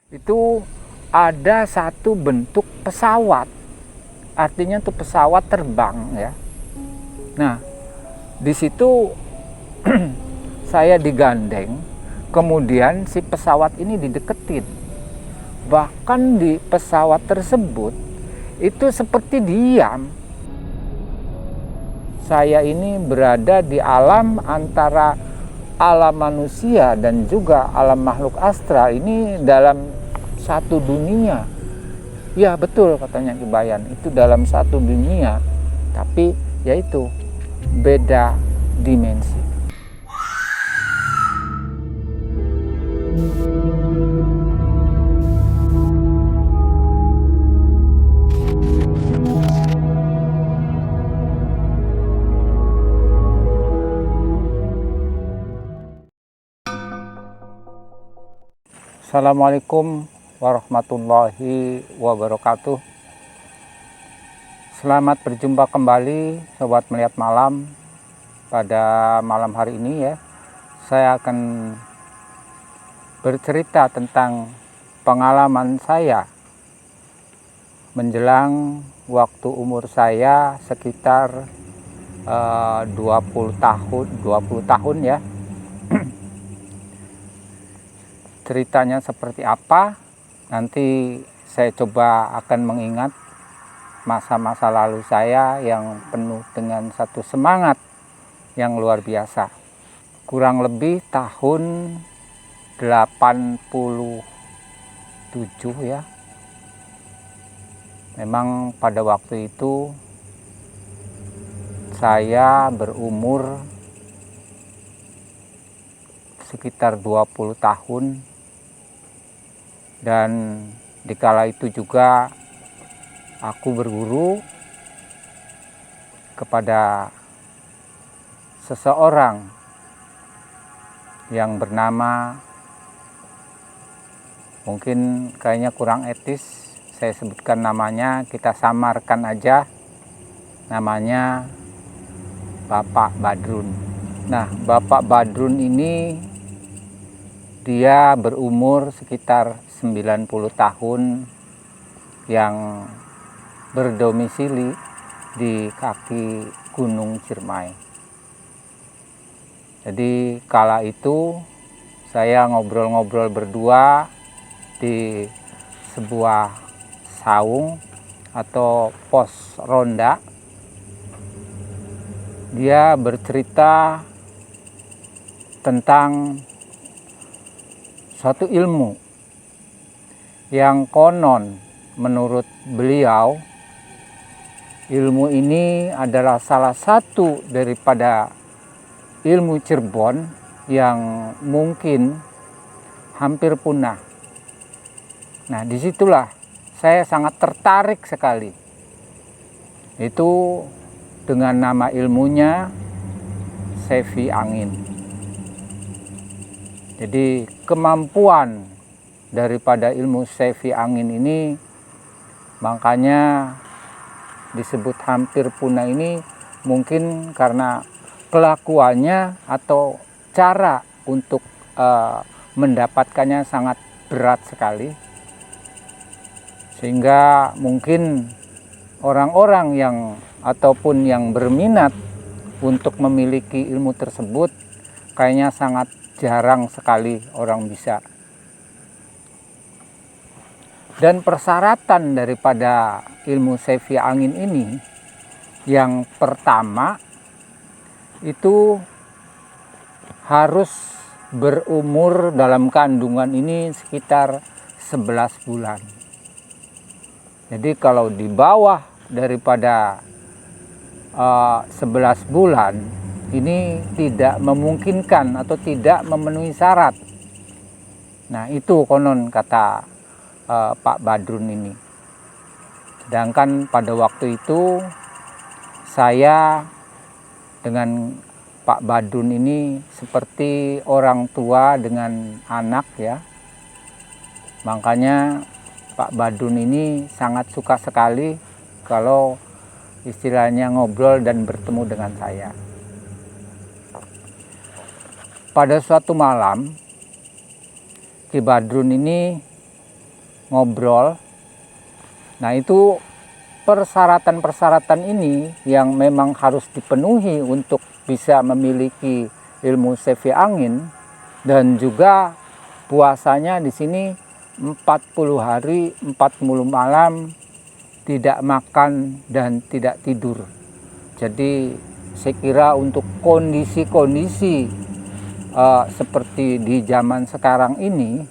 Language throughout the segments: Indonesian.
itu ada satu bentuk pesawat, artinya itu pesawat terbang ya. Nah, di situ saya digandeng, kemudian si pesawat ini dideketin. Bahkan di pesawat tersebut itu seperti diam. Saya ini berada di alam antara alam manusia dan juga alam makhluk astral, ini dalam satu dunia. Ya betul katanya Ki Bayan, itu dalam satu dunia, tapi yaitu beda dimensi. Assalamualaikum warahmatullahi wabarakatuh. Selamat berjumpa kembali Sobat Melihat Malam. Pada malam hari ini ya, saya akan bercerita tentang pengalaman saya menjelang waktu umur saya sekitar 20 tahun ya. Ceritanya seperti apa, nanti saya coba akan mengingat masa-masa lalu saya yang penuh dengan satu semangat yang luar biasa. Kurang lebih tahun 87 ya. Memang pada waktu itu saya berumur sekitar 20 tahun. Dan dikala itu juga aku berguru kepada seseorang yang bernama, mungkin kayaknya kurang etis saya sebutkan namanya, kita samarkan aja namanya Bapak Badrun. Nah, Bapak Badrun ini dia berumur sekitar 90 tahun, yang berdomisili di kaki Gunung Ciremai. Jadi kala itu saya ngobrol-ngobrol berdua di sebuah saung atau pos ronda. Dia bercerita tentang suatu ilmu yang konon menurut beliau, ilmu ini adalah salah satu daripada ilmu Cirebon yang mungkin hampir punah. Nah, disitulah saya sangat tertarik sekali. Itu dengan nama ilmunya Sevi Angin. Jadi kemampuan daripada ilmu Sevi Angin ini makanya disebut hampir punah ini, mungkin karena kelakuannya atau cara untuk mendapatkannya sangat berat sekali, sehingga mungkin orang-orang yang ataupun yang berminat untuk memiliki ilmu tersebut kayaknya sangat jarang sekali orang bisa. Dan persyaratan daripada ilmu Sevi Angin ini, yang pertama itu harus berumur dalam kandungan ini sekitar 11 bulan. Jadi kalau di bawah daripada 11 bulan ini tidak memungkinkan atau tidak memenuhi syarat. Nah, itu konon kata Pak Badrun ini. Sedangkan pada waktu itu saya dengan Pak Badrun ini seperti orang tua dengan anak ya. Makanya Pak Badrun ini sangat suka sekali kalau istilahnya ngobrol dan bertemu dengan saya. Pada suatu malam Ki Badrun ini ngobrol. Nah, itu persyaratan-persyaratan ini yang memang harus dipenuhi untuk bisa memiliki ilmu CV angin. Dan juga puasanya di sini 40 hari 40 malam tidak makan dan tidak tidur. Jadi saya kira untuk kondisi-kondisi seperti di zaman sekarang ini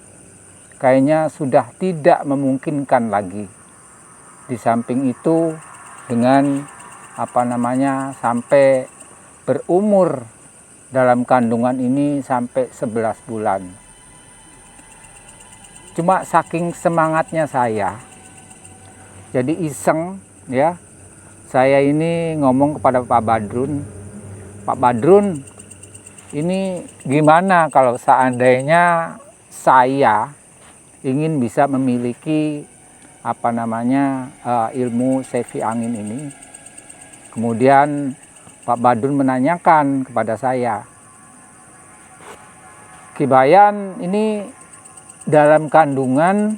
kayaknya sudah tidak memungkinkan lagi. Di samping itu dengan sampai berumur dalam kandungan ini sampai 11 bulan. Cuma saking semangatnya saya, jadi iseng ya, saya ini ngomong kepada Pak Badrun, Pak Badrun, ini gimana kalau seandainya saya ingin bisa memiliki ilmu CV angin ini. Kemudian Pak Badrun menanyakan kepada saya, Ki Bayan, ini dalam kandungan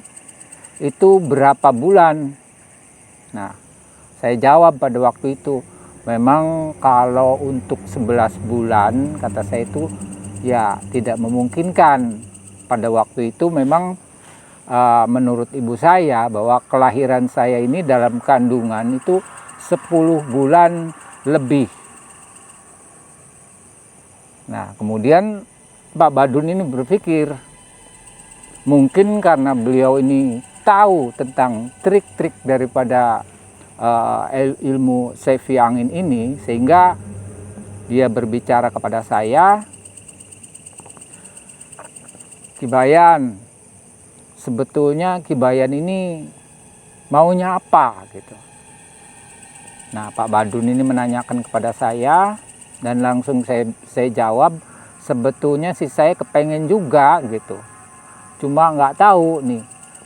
itu berapa bulan? Nah, saya jawab pada waktu itu, memang kalau untuk 11 bulan, kata saya itu, ya tidak memungkinkan. Pada waktu itu memang menurut ibu saya bahwa kelahiran saya ini dalam kandungan itu 10 bulan lebih. Nah, kemudian Pak Badrun ini berpikir, mungkin karena beliau ini tahu tentang trik-trik daripada ilmu CV angin ini, sehingga dia berbicara kepada saya, Ki Bayan, sebetulnya Ki Bayan ini maunya apa gitu. Nah, Pak Badrun ini menanyakan kepada saya dan langsung saya jawab, sebetulnya sih saya kepengen juga gitu. Cuma nggak tahu nih,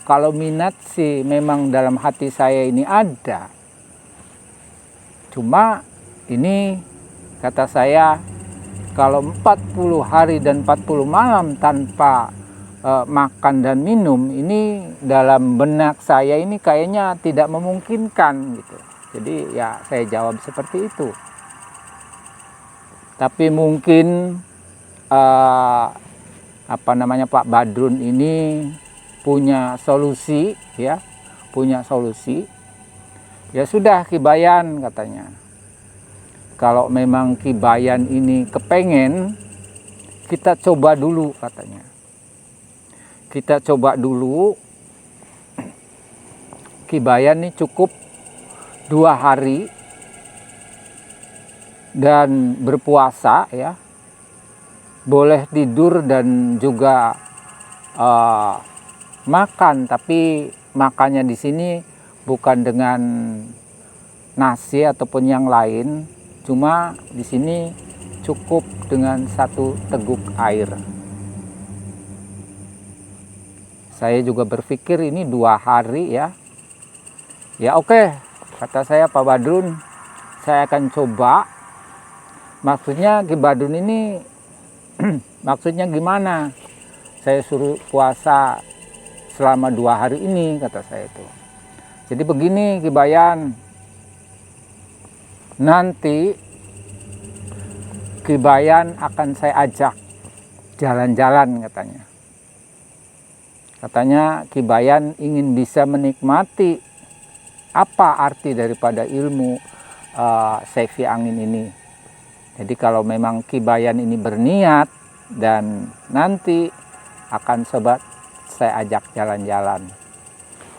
kalau minat sih memang dalam hati saya ini ada. Cuma ini kata saya, kalau 40 hari dan 40 malam tanpa makan dan minum, ini dalam benak saya ini kayaknya tidak memungkinkan gitu. Jadi ya saya jawab seperti itu. Tapi mungkin Pak Badrun ini punya solusi ya, Ya sudah Ki Bayan, katanya. Kalau memang Ki Bayan ini kepengen, kita coba dulu, katanya. Kita coba dulu. Ki Bayan ini cukup 2 hari dan berpuasa ya, boleh tidur dan juga makan, tapi makannya di sini bukan dengan nasi ataupun yang lain, cuma di sini cukup dengan 1 teguk air. Saya juga berpikir ini 2 hari ya. Ya oke, kata saya, Pak Badrun, saya akan coba. Maksudnya Ki Badrun ini maksudnya gimana? Saya suruh puasa selama 2 hari ini, kata saya itu. Jadi begini Ki Bayan, nanti Ki Bayan akan saya ajak jalan-jalan, katanya. Katanya Ki Bayan ingin bisa menikmati apa arti daripada ilmu CV angin ini. Jadi kalau memang Ki Bayan ini berniat dan nanti akan sobat saya ajak jalan-jalan.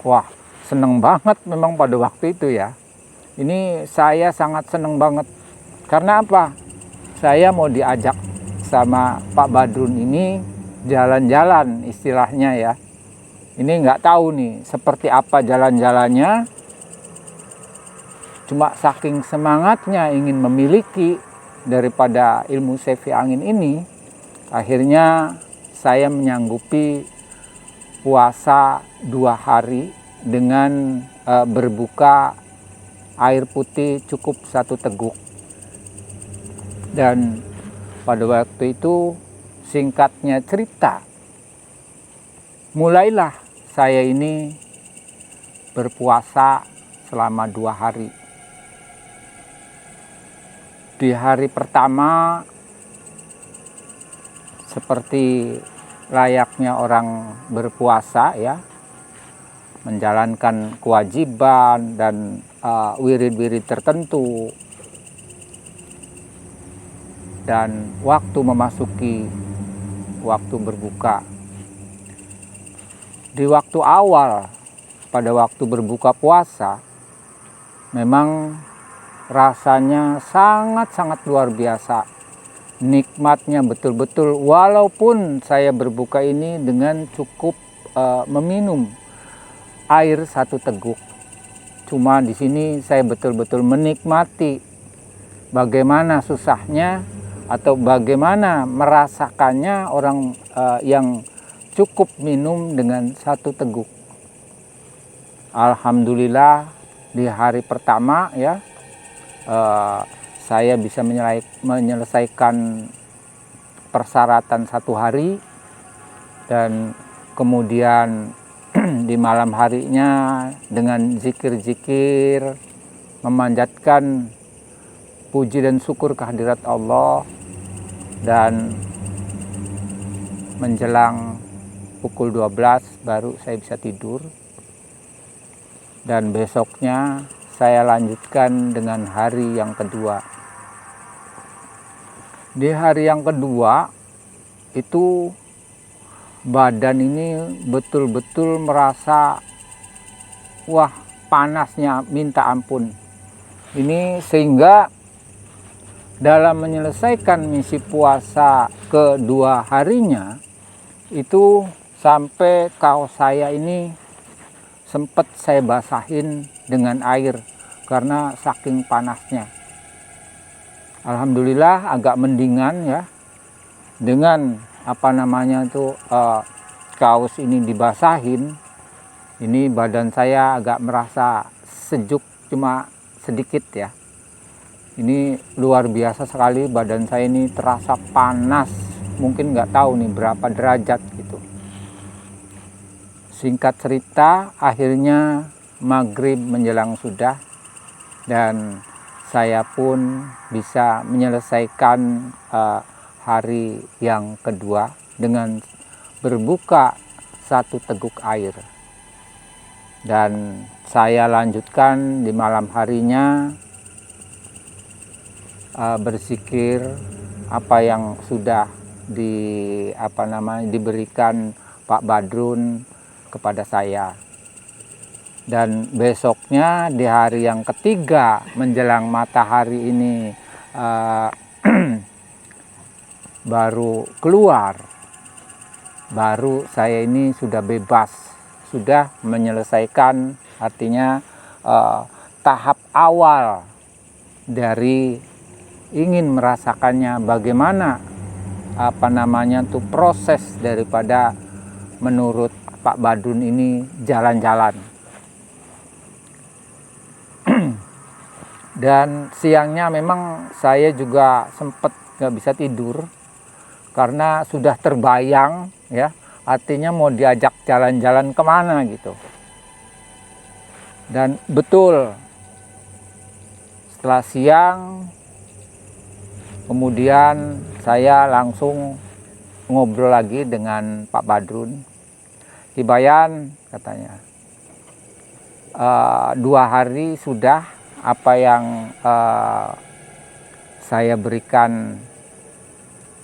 Wah, seneng banget memang pada waktu itu ya. Ini saya sangat seneng banget. Karena apa? Saya mau diajak sama Pak Badrun ini jalan-jalan istilahnya ya. Ini nggak tahu nih seperti apa jalan-jalannya. Cuma saking semangatnya ingin memiliki daripada ilmu CV angin ini, akhirnya saya menyanggupi puasa 2 hari dengan berbuka air putih cukup 1 teguk. Dan pada waktu itu, singkatnya cerita, mulailah saya ini berpuasa selama 2 hari. Di hari pertama seperti layaknya orang berpuasa ya, menjalankan kewajiban dan wirid-wirid tertentu, dan waktu memasuki waktu berbuka. Di waktu awal, pada waktu berbuka puasa, memang rasanya sangat-sangat luar biasa. Nikmatnya betul-betul, walaupun saya berbuka ini dengan cukup meminum air 1 teguk. Cuma di sini saya betul-betul menikmati bagaimana susahnya atau bagaimana merasakannya orang yang cukup minum dengan 1 teguk. Alhamdulillah di hari pertama ya saya bisa menyelesaikan persyaratan 1 hari, dan kemudian di malam harinya dengan zikir-zikir memanjatkan puji dan syukur kehadirat Allah, dan menjelang pukul 12 baru saya bisa tidur, dan besoknya saya lanjutkan dengan hari yang kedua. Di hari yang kedua itu badan ini betul-betul merasa wah panasnya minta ampun. Ini sehingga dalam menyelesaikan misi puasa kedua harinya itu sampai kaos saya ini sempat saya basahin dengan air karena saking panasnya. Alhamdulillah agak mendingan ya, dengan kaos ini dibasahin, ini badan saya agak merasa sejuk cuma sedikit ya. Ini luar biasa sekali, badan saya ini terasa panas, mungkin nggak tahu nih berapa derajat gitu. Singkat cerita, akhirnya maghrib menjelang sudah, dan saya pun bisa menyelesaikan hari yang kedua dengan berbuka 1 teguk air. Dan saya lanjutkan di malam harinya berzikir apa yang sudah diberikan Pak Badrun kepada saya. Dan besoknya di hari yang ketiga menjelang matahari ini baru keluar, baru saya ini sudah bebas, sudah menyelesaikan, artinya tahap awal dari ingin merasakannya bagaimana proses daripada menurut Pak Badrun ini jalan-jalan. Dan siangnya memang saya juga sempat nggak bisa tidur karena sudah terbayang ya, artinya mau diajak jalan-jalan kemana gitu. Dan betul setelah siang kemudian saya langsung ngobrol lagi dengan Pak Badrun. Hibayan katanya, 2 hari sudah apa yang saya berikan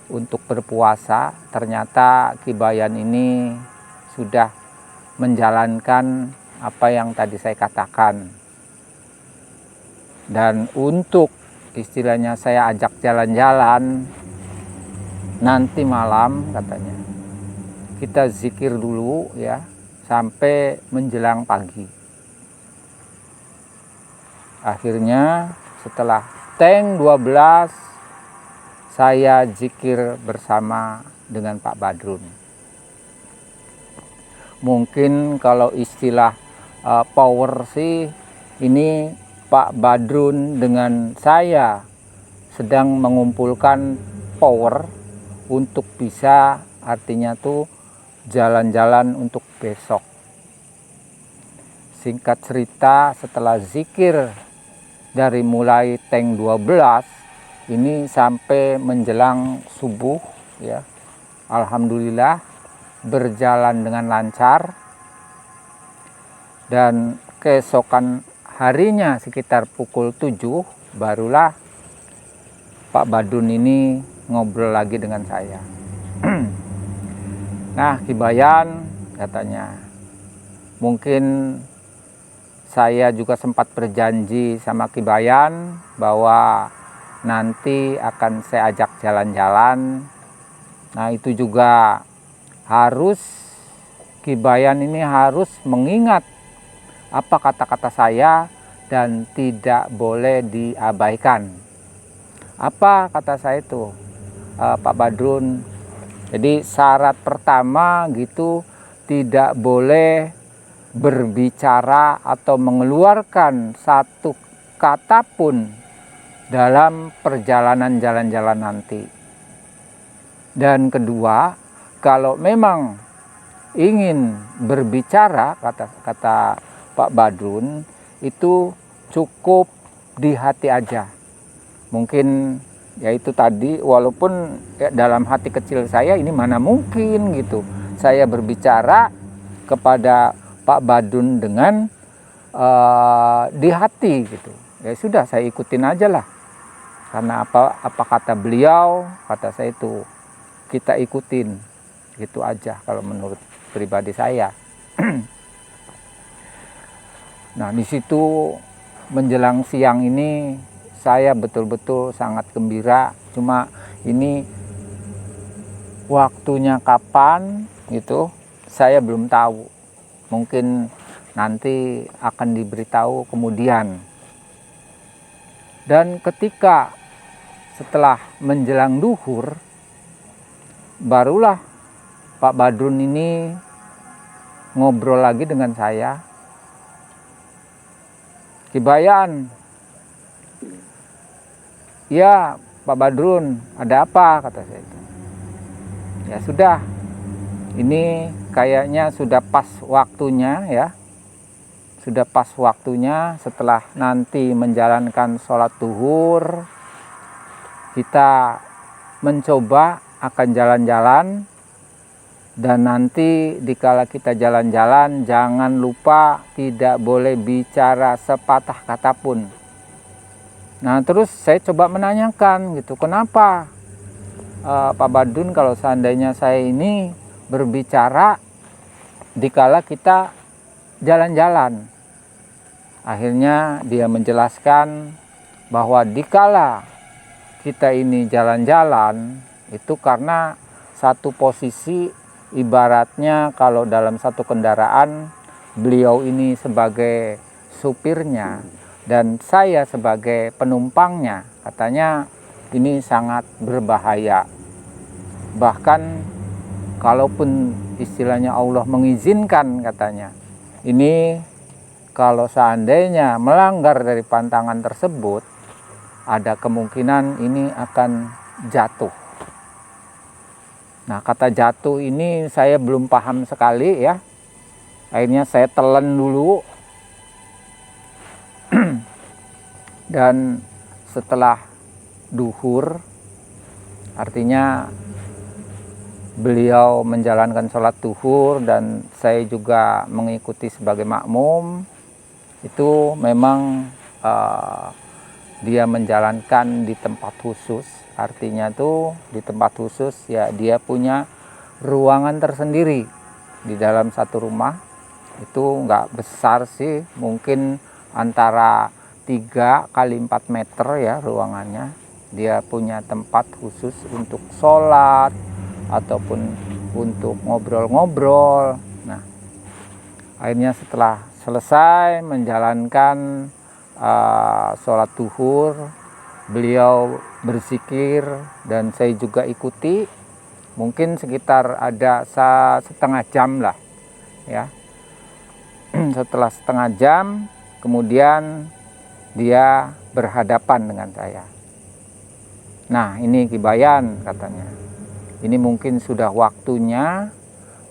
untuk berpuasa, ternyata Kibayan ini sudah menjalankan apa yang tadi saya katakan. Dan untuk istilahnya saya ajak jalan-jalan nanti malam katanya, kita zikir dulu ya sampai menjelang pagi. Akhirnya setelah teng 12 saya zikir bersama dengan Pak Badrun. Mungkin kalau istilah power sih, ini Pak Badrun dengan saya sedang mengumpulkan power untuk bisa, artinya tuh jalan-jalan untuk besok. singkat cerita, setelah zikir dari mulai tank 12 ini sampai menjelang subuh ya, alhamdulillah berjalan dengan lancar. Dan keesokan harinya sekitar pukul 7 barulah Pak Badun ini ngobrol lagi dengan saya. Nah, Ki Bayan katanya, mungkin saya juga sempat berjanji sama Ki Bayan bahwa nanti akan saya ajak jalan-jalan. Nah, itu juga harus Ki Bayan ini harus mengingat apa kata-kata saya dan tidak boleh diabaikan. Apa kata saya itu, Pak Badrun? Jadi syarat pertama gitu, tidak boleh berbicara atau mengeluarkan satu kata pun dalam perjalanan jalan-jalan nanti. Dan kedua, kalau memang ingin berbicara, kata Pak Badrun, itu cukup di hati aja. Mungkin ya itu tadi, walaupun ya dalam hati kecil saya ini mana mungkin gitu saya berbicara kepada Pak Badun dengan di hati gitu. Ya sudah, saya ikutin aja lah. Karena apa kata beliau, kata saya itu kita ikutin gitu aja kalau menurut pribadi saya. Nah, di situ menjelang siang ini saya betul-betul sangat gembira. Cuma ini waktunya kapan gitu saya belum tahu. Mungkin nanti akan diberitahu kemudian. Dan ketika setelah menjelang duhur, barulah Pak Badrun ini ngobrol lagi dengan saya. Ki Bayan, ya Pak Badrun, ada apa? Kata saya itu. Ya sudah, ini kayaknya sudah pas waktunya ya. Sudah pas waktunya setelah nanti menjalankan sholat zuhur, kita mencoba akan jalan-jalan. Dan nanti dikala kita jalan-jalan, jangan lupa tidak boleh bicara sepatah kata pun. Nah, terus saya coba menanyakan gitu, kenapa Pak Badun kalau seandainya saya ini berbicara dikala kita jalan-jalan. Akhirnya dia menjelaskan bahwa dikala kita ini jalan-jalan itu karena satu posisi, ibaratnya kalau dalam satu kendaraan beliau ini sebagai supirnya dan saya sebagai penumpangnya, katanya ini sangat berbahaya. Bahkan kalaupun istilahnya Allah mengizinkan, katanya ini kalau seandainya melanggar dari pantangan tersebut, ada kemungkinan ini akan jatuh. Nah, kata jatuh ini saya belum paham sekali ya. Akhirnya saya telan dulu. Dan setelah duhur, artinya beliau menjalankan sholat duhur dan saya juga mengikuti sebagai makmum. Itu memang dia menjalankan di tempat khusus. Artinya tuh di tempat khusus ya, dia punya ruangan tersendiri di dalam satu rumah. Itu nggak besar sih, mungkin antara 3 kali 4 meter ya ruangannya. Dia punya tempat khusus untuk sholat ataupun untuk ngobrol-ngobrol. Nah, akhirnya setelah selesai menjalankan sholat zuhur, beliau berzikir dan saya juga ikuti. Mungkin sekitar ada setengah jam lah ya. Setelah setengah jam kemudian dia berhadapan dengan saya. Nah, ini Ki Bayan, katanya, ini mungkin sudah waktunya,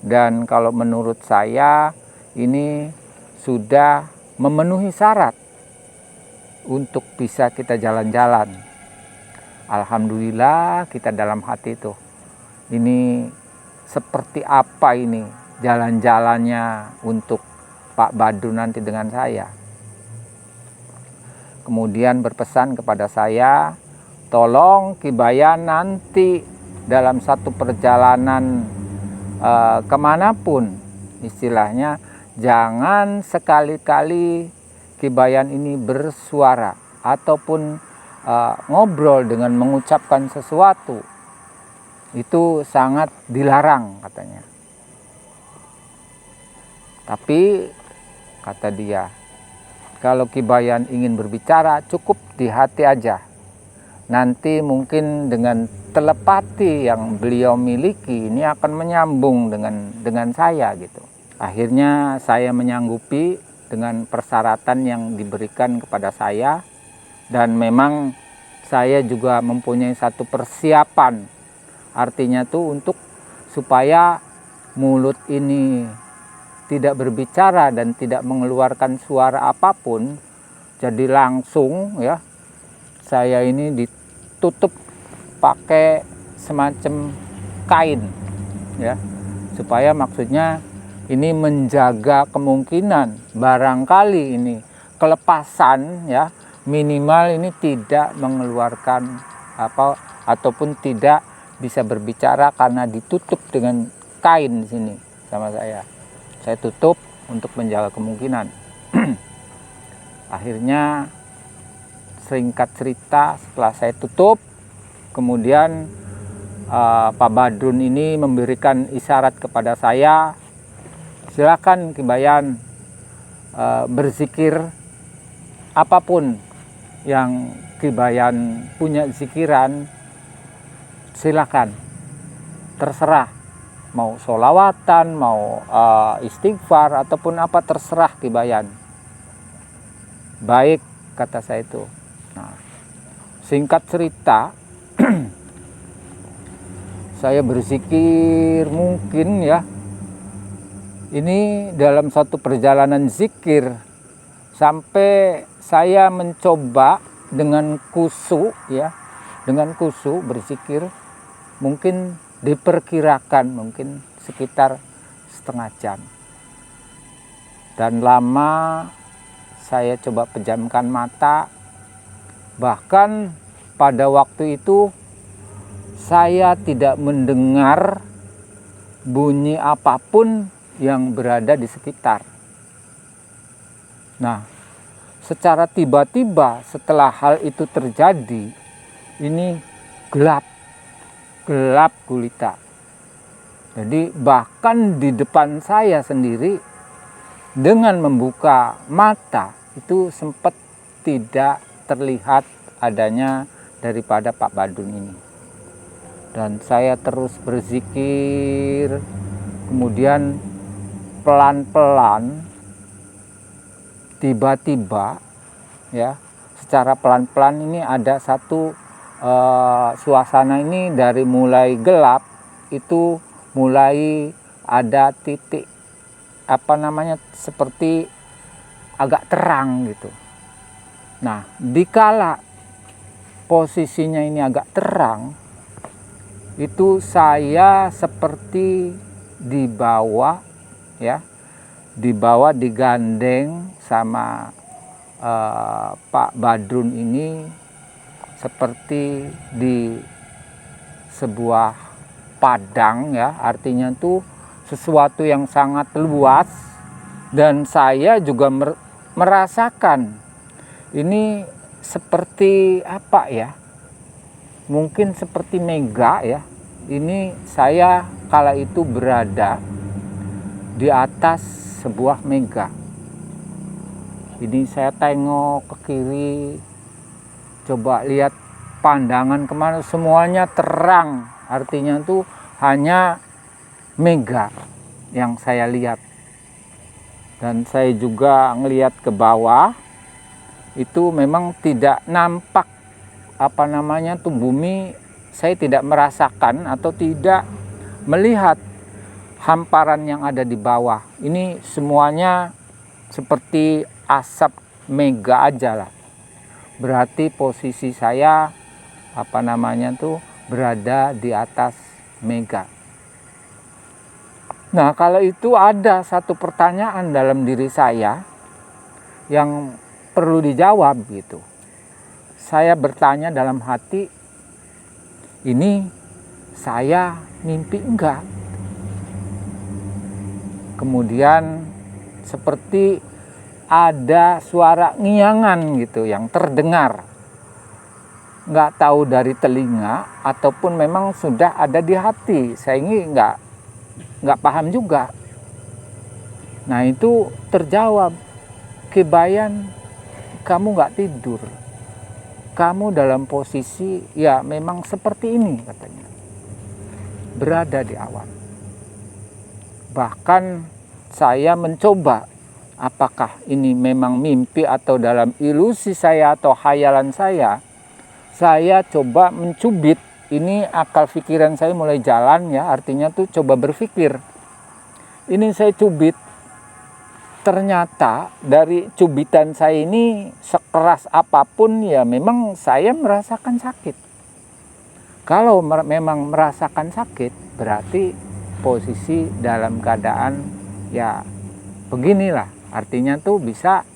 dan kalau menurut saya ini sudah memenuhi syarat untuk bisa kita jalan-jalan. Alhamdulillah kita dalam hati itu, ini seperti apa ini jalan-jalannya untuk Pak Badrun nanti dengan saya. Kemudian berpesan kepada saya, tolong Ki Bayan nanti dalam satu perjalanan kemanapun, istilahnya jangan sekali-kali Ki Bayan ini bersuara ataupun ngobrol dengan mengucapkan sesuatu. Itu sangat dilarang katanya. Tapi kata dia, kalau Ki Bayan ingin berbicara cukup di hati aja. Nanti mungkin dengan telepati yang beliau miliki ini akan menyambung dengan saya gitu. Akhirnya saya menyanggupi dengan persyaratan yang diberikan kepada saya, dan memang saya juga mempunyai satu persiapan. Artinya tuh untuk supaya mulut ini tidak berbicara dan tidak mengeluarkan suara apapun, jadi langsung ya saya ini ditutup pakai semacam kain ya, supaya maksudnya ini menjaga kemungkinan barangkali ini kelepasan ya, minimal ini tidak mengeluarkan apa ataupun tidak bisa berbicara karena ditutup dengan kain di sini sama saya. Saya tutup untuk menjaga kemungkinan. Akhirnya singkat cerita, setelah saya tutup, kemudian Pak Badrun ini memberikan isyarat kepada saya, silakan Ki Bayan berzikir apapun yang Ki Bayan punya zikiran, silakan, terserah, mau sholawatan, mau istighfar ataupun apa, terserah Ki Bayan. Baik, kata saya itu. Nah, singkat cerita, saya berzikir mungkin ya, ini dalam satu perjalanan zikir sampai saya mencoba dengan khusyuk ya, dengan khusyuk berzikir mungkin diperkirakan mungkin sekitar setengah jam. Dan lama saya coba pejamkan mata, bahkan pada waktu itu saya tidak mendengar bunyi apapun yang berada di sekitar. Nah, secara tiba-tiba setelah hal itu terjadi, ini gelap gulita. Jadi bahkan di depan saya sendiri dengan membuka mata itu sempat tidak terlihat adanya daripada Pak Badrun ini. Dan saya terus berzikir, kemudian pelan-pelan, tiba-tiba ya, secara pelan-pelan ini ada satu suasana ini dari mulai gelap itu mulai ada titik apa namanya seperti agak terang gitu. Nah, dikala posisinya ini agak terang, itu saya seperti dibawa ya, dibawa digandeng sama Pak Badrun ini seperti di sebuah padang ya, artinya tuh sesuatu yang sangat luas, dan saya juga merasakan ini seperti apa ya, mungkin seperti mega ya. Ini saya kala itu berada di atas sebuah mega. Ini saya tengok ke kiri, coba lihat pandangan kemana, semuanya terang, artinya tuh hanya mega yang saya lihat. Dan saya juga ngelihat ke bawah, itu memang tidak nampak apa namanya tuh bumi, saya tidak merasakan atau tidak melihat hamparan yang ada di bawah. Ini semuanya seperti asap mega aja lah. Berarti posisi saya berada di atas mega. Nah, kalau itu ada satu pertanyaan dalam diri saya yang perlu dijawab gitu. Saya bertanya dalam hati, ini saya mimpi enggak? Kemudian seperti ada suara ngiangan gitu yang terdengar. Nggak tahu dari telinga ataupun memang sudah ada di hati. Saya ini nggak paham juga. Nah, itu terjawab, Kebayan, kamu nggak tidur, kamu dalam posisi ya memang seperti ini katanya, berada di awan. Bahkan saya mencoba apakah ini memang mimpi atau dalam ilusi saya atau khayalan saya coba mencubit. Ini akal pikiran saya mulai jalan ya, artinya tuh coba berpikir. Ini saya cubit. Ternyata dari cubitan saya ini sekeras apapun ya memang saya merasakan sakit. Kalau memang merasakan sakit berarti posisi dalam keadaan ya beginilah. Artinya tuh bisa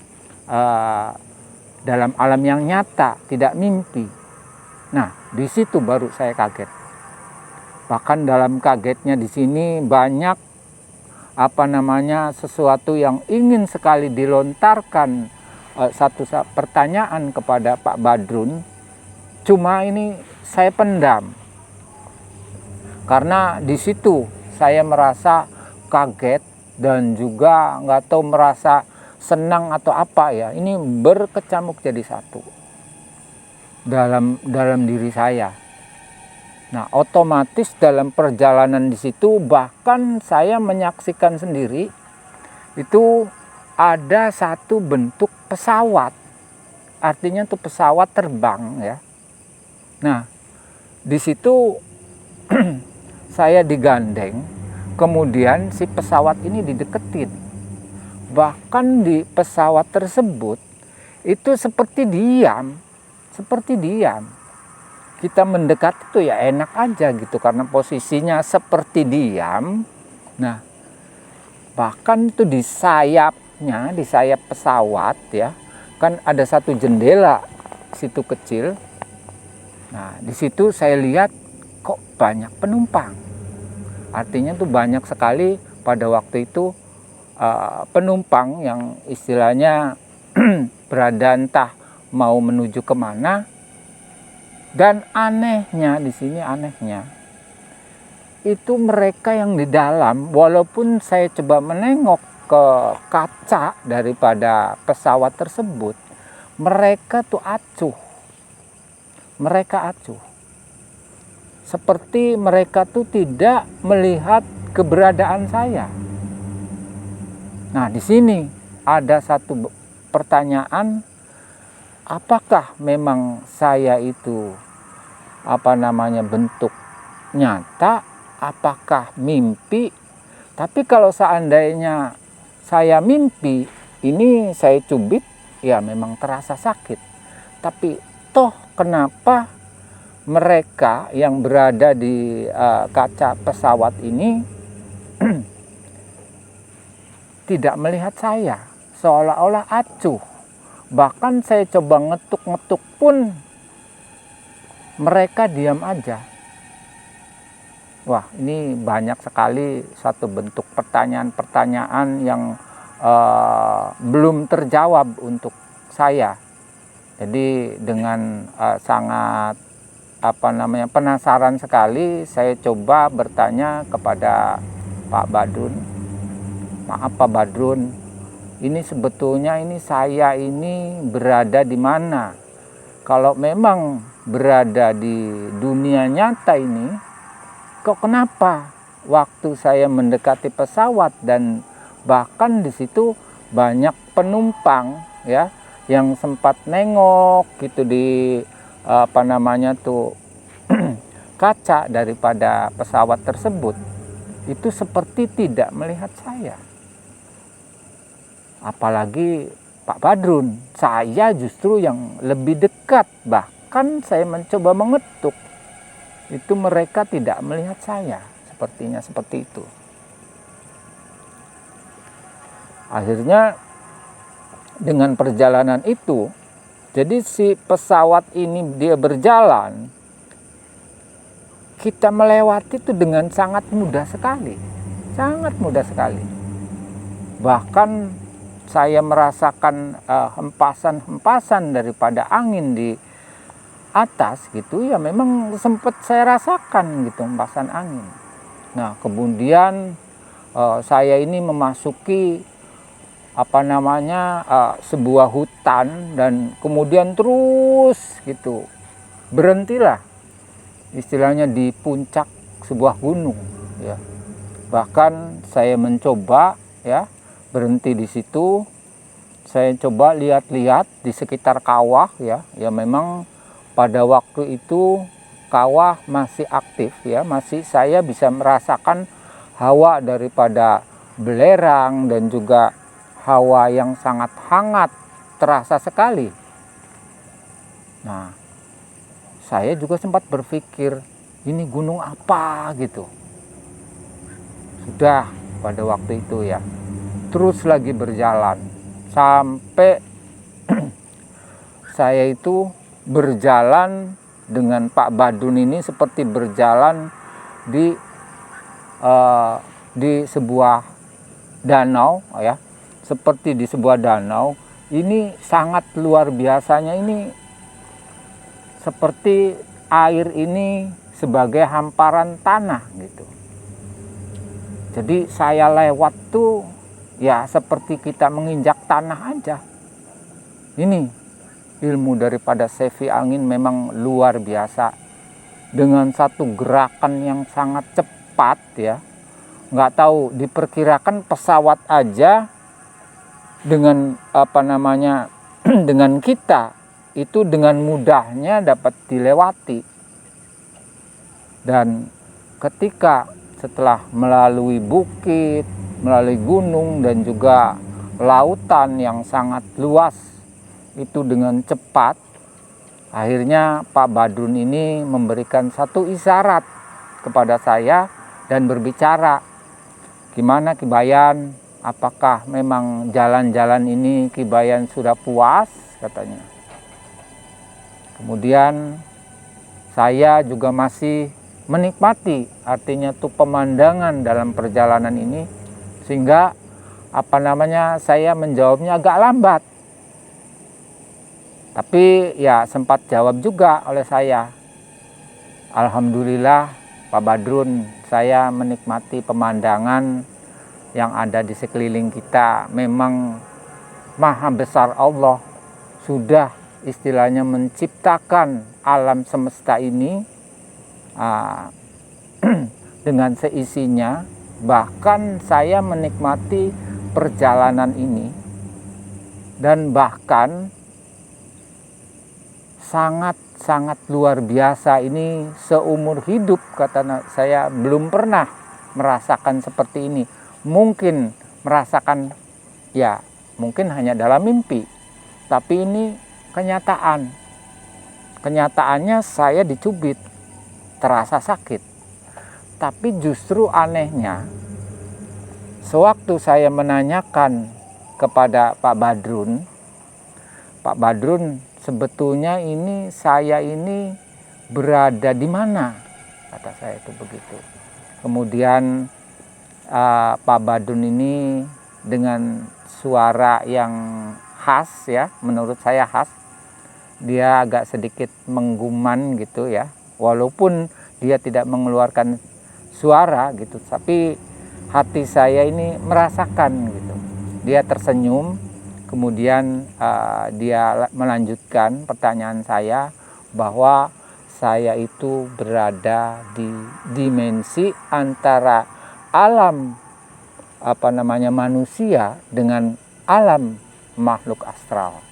dalam alam yang nyata, tidak mimpi. Nah, di situ baru saya kaget. Bahkan dalam kagetnya di sini banyak sesuatu yang ingin sekali dilontarkan, satu pertanyaan kepada Pak Badrun. Cuma ini saya pendam. Karena di situ saya merasa kaget dan juga nggak tahu merasa senang atau apa ya. Ini berkecamuk jadi satu dalam diri saya. Nah, otomatis dalam perjalanan di situ bahkan saya menyaksikan sendiri itu ada satu bentuk pesawat. Artinya itu pesawat terbang ya. Nah, di situ saya digandeng, kemudian si pesawat ini dideketin. Bahkan di pesawat tersebut itu seperti diam. Kita mendekat itu ya enak aja gitu karena posisinya seperti diam. Nah, bahkan itu di sayap pesawat ya, kan ada satu jendela situ kecil. Nah, di situ saya lihat kok banyak penumpang. Artinya tuh banyak sekali pada waktu itu penumpang yang istilahnya berada entah mau menuju kemana. Dan anehnya di sini itu mereka yang di dalam, walaupun saya coba menengok ke kaca daripada pesawat tersebut, mereka tuh acuh. Seperti mereka tuh tidak melihat keberadaan saya. Nah, di sini ada satu pertanyaan, apakah memang saya itu bentuk nyata, apakah mimpi? Tapi kalau seandainya saya mimpi, ini saya cubit, ya memang terasa sakit. Tapi toh kenapa mereka yang berada di kaca pesawat ini tidak melihat saya, seolah-olah acuh. Bahkan saya coba ngetuk-ngetuk pun mereka diam aja. Wah, ini banyak sekali satu bentuk pertanyaan-pertanyaan yang belum terjawab untuk saya. Jadi dengan sangat penasaran sekali saya coba bertanya kepada Pak Badrun. Maaf Pak Badrun, ini sebetulnya saya ini berada di mana? Kalau memang berada di dunia nyata ini, kok kenapa waktu saya mendekati pesawat dan bahkan di situ banyak penumpang ya yang sempat nengok gitu di kaca daripada pesawat tersebut, itu seperti tidak melihat saya. Apalagi Pak Badrun, saya justru yang lebih dekat, bahkan saya mencoba mengetuk. Itu mereka tidak melihat saya, sepertinya seperti itu. Akhirnya dengan perjalanan itu, jadi si pesawat ini dia berjalan, kita melewati itu dengan sangat mudah sekali. Sangat mudah sekali. Bahkan saya merasakan hempasan-hempasan daripada angin di atas gitu ya, memang sempat saya rasakan gitu hempasan angin. Nah kemudian saya ini memasuki sebuah hutan, dan kemudian terus gitu berhentilah istilahnya di puncak sebuah gunung ya. Bahkan saya mencoba ya berhenti di situ, saya coba lihat-lihat di sekitar kawah ya memang pada waktu itu kawah masih aktif ya, masih saya bisa merasakan hawa daripada belerang dan juga hawa yang sangat hangat terasa sekali. Nah, saya juga sempat berpikir, ini gunung apa gitu. Sudah pada waktu itu ya, terus lagi berjalan sampai saya itu berjalan dengan Pak Badrun ini seperti berjalan di sebuah danau ya, seperti di sebuah danau. Ini sangat luar biasanya, ini seperti air ini sebagai hamparan tanah gitu. Jadi saya lewat tuh ya seperti kita menginjak tanah aja. Ini ilmu daripada Sevi Angin memang luar biasa. Dengan satu gerakan yang sangat cepat ya. Nggak tahu, diperkirakan pesawat aja dengan dengan kita itu dengan mudahnya dapat dilewati. Dan ketika setelah melalui bukit, melalui gunung dan juga lautan yang sangat luas itu dengan cepat, akhirnya Pak Badrun ini memberikan satu isyarat kepada saya dan berbicara, gimana Ki Bayan, apakah memang jalan-jalan ini Ki Bayan sudah puas, katanya. Kemudian saya juga masih menikmati, artinya tuh pemandangan dalam perjalanan ini, sehingga saya menjawabnya agak lambat. Tapi ya sempat jawab juga oleh saya. Alhamdulillah Pak Badrun, saya menikmati pemandangan yang ada di sekeliling kita. Memang maha besar Allah, sudah istilahnya menciptakan alam semesta ini dengan seisinya. Bahkan saya menikmati perjalanan ini, dan bahkan sangat luar biasa ini. Seumur hidup kata saya belum pernah merasakan seperti ini. Mungkin merasakan ya mungkin hanya dalam mimpi, tapi ini kenyataan. Kenyataannya saya dicubit, terasa sakit. Tapi justru anehnya, sewaktu saya menanyakan kepada Pak Badrun, sebetulnya ini saya ini berada di mana? Kata saya itu begitu. Kemudian Pak Badrun ini dengan suara yang khas ya, menurut saya khas. Dia agak sedikit mengguman gitu ya. Walaupun dia tidak mengeluarkan suara gitu, tapi hati saya ini merasakan gitu. Dia tersenyum. Kemudian dia melanjutkan pertanyaan saya bahwa saya itu berada di dimensi antara alam manusia dengan alam makhluk astral.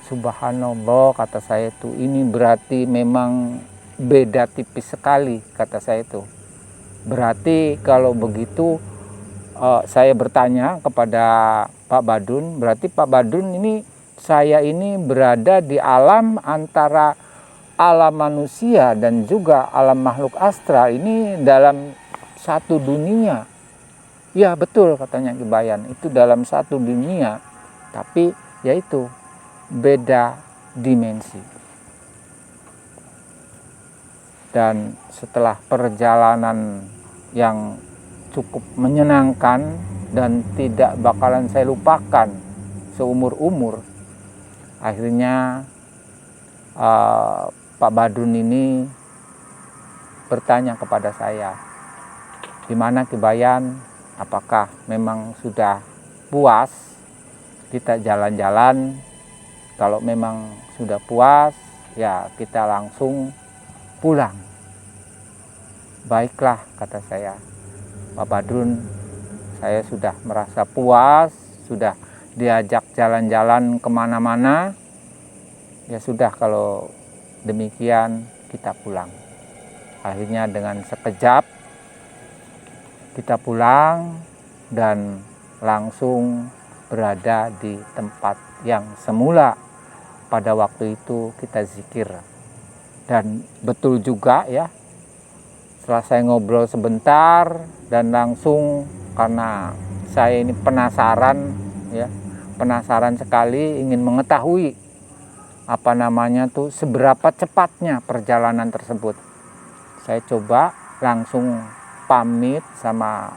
Subhanallah, kata saya itu, ini berarti memang beda tipis sekali, kata saya itu. Berarti kalau begitu saya bertanya kepada Pak Badrun, berarti Pak Badrun ini, saya ini berada di alam antara alam manusia dan juga alam makhluk astral ini dalam satu dunia. Ya betul katanya Ki Bayan, itu dalam satu dunia, tapi yaitu beda dimensi. Dan setelah perjalanan yang cukup menyenangkan dan tidak bakalan saya lupakan seumur-umur, akhirnya Pak Badrun ini bertanya kepada saya, gimana Ki Bayan, apakah memang sudah puas kita jalan-jalan? Kalau memang sudah puas, ya kita langsung pulang. Baiklah, kata saya, Pak Badrun, saya sudah merasa puas, sudah diajak jalan-jalan kemana-mana. Ya sudah, kalau demikian kita pulang. Akhirnya dengan sekejap kita pulang dan langsung berada di tempat yang semula pada waktu itu kita zikir. Dan betul juga ya, setelah saya ngobrol sebentar dan langsung, karena saya ini penasaran ya, penasaran sekali ingin mengetahui apa namanya tuh seberapa cepatnya perjalanan tersebut. Saya coba langsung pamit sama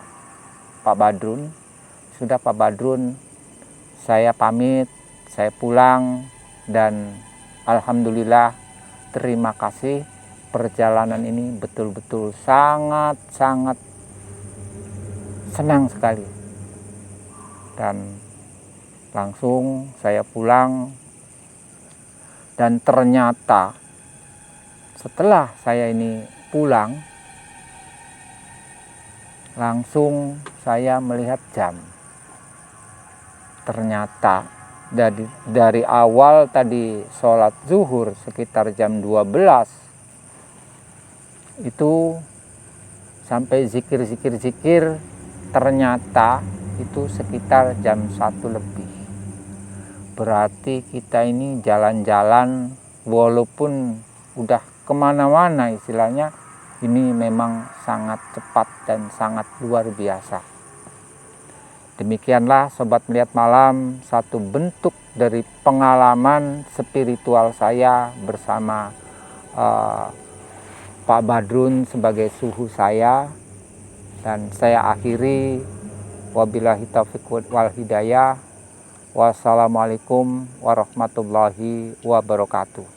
Pak Badrun. Sudah Pak Badrun, saya pamit, saya pulang, dan alhamdulillah, terima kasih, perjalanan ini betul-betul sangat-sangat senang sekali. Dan langsung saya pulang, dan ternyata setelah saya ini pulang, langsung saya melihat jam. Ternyata dari awal tadi sholat zuhur sekitar jam 12, itu sampai zikir, ternyata itu sekitar jam 1 lebih. Berarti kita ini jalan-jalan walaupun udah kemana-mana istilahnya, ini memang sangat cepat dan sangat luar biasa. Demikianlah Sobat Melihat Malam, satu bentuk dari pengalaman spiritual saya bersama Pak Badrun sebagai suhu saya. Dan saya akhiri, wabillahi taufiq wal hidayah. Wassalamualaikum warahmatullahi wabarakatuh.